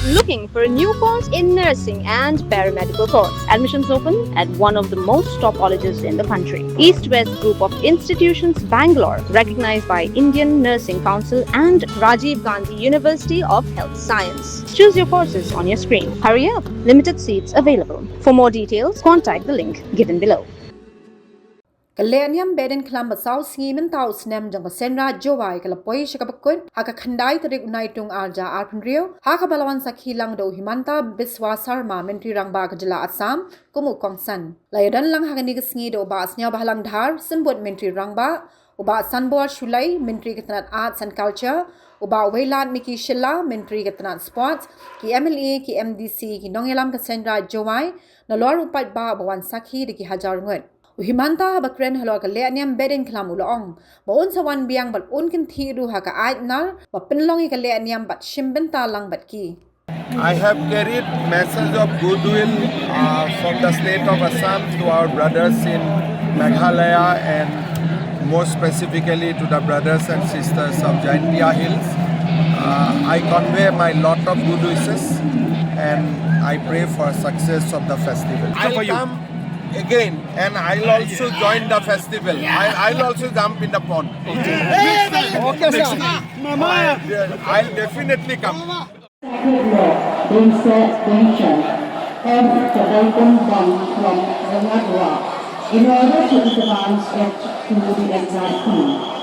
Looking for a new course in nursing and paramedical course? Admissions open at one of the most top colleges in the country. East-West Group of Institutions, Bangalore, recognized by Indian Nursing Council and Rajiv Gandhi University of Health Science. Choose your courses on your screen. Hurry up! Limited seats available. For more details, contact the link given below. Behdeiñkhlam Behdeiñkhlam basau singimen tau snem jang Seiñraij Jowai kalapoi shakapakun haka khandai tarik unai tung arja arpunrio haka balawan sakhilang do Himanta biswasar ma mentri rangba kajala Assam kumu kongsan lairan lang haka ni singi do ba asnya bahalang dhar simbot mentri rangba uba sanbor shulai mentri ketanat arts and culture uba wailat miki shilla mentri ketanat sports ki MLA ki MDC ki nongelam ka Seiñraij Jowai nalor upat ba bawan sakhi de ki hajar ngut Himanta bakren Halor Behdeiñkhlam Behdeiñkhlam ulong baun sawan Biang bat un Kynthih ru haka Aitnar ba penlong i Behdeiñkhlam bat shimbenta lang bat ki. I have carried message of goodwill from the state of Assam to our brothers in Meghalaya and more specifically to the brothers and sisters of Atiar Hills. I convey my lot of good wishes and I pray for success of the festival. I'll come again and I'll also join the festival. I'll also jump in the pond. I'll definitely come. Being mentioned and the welcome bomb from Meghalaya in order to advance it to the exact point.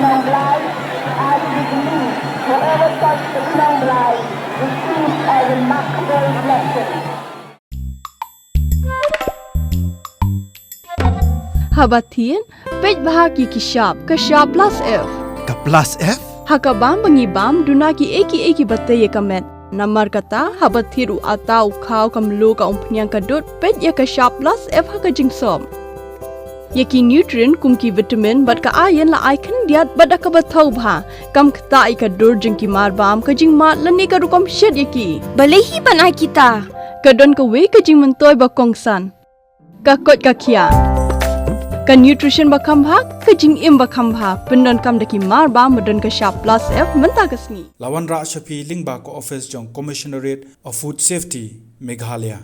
Meghalaya, and we believe whoever touches the Meghalaya receives a remarkable blessing. Habatin, pej bahagi kishap, kashap plus F. Ka plus F? Hakabam bangibam, dunaki eki batay kamet. Namar kata, habathiru atau kau kamlu ka umpnyang kadut, pej ya kashap plus F hakajing som. Yaki nutrient kumki vitamin bat ka ayan la icon diat bat akabatau bha. Kam kata ika dur jengki marbam kajing mat lani ka rukam shed yaki. Balehi banai kita. Kadon ka we kajing mentoy bakongsan. Kakot kakia. Ka nutrition bakam bha kajing im bakam bha. Pendon kam daki marbam medon ka sharp plus F menta kasni. Lawan Ra Shafi Lingba ko office jong Commissionerate of Food Safety Meghalaya.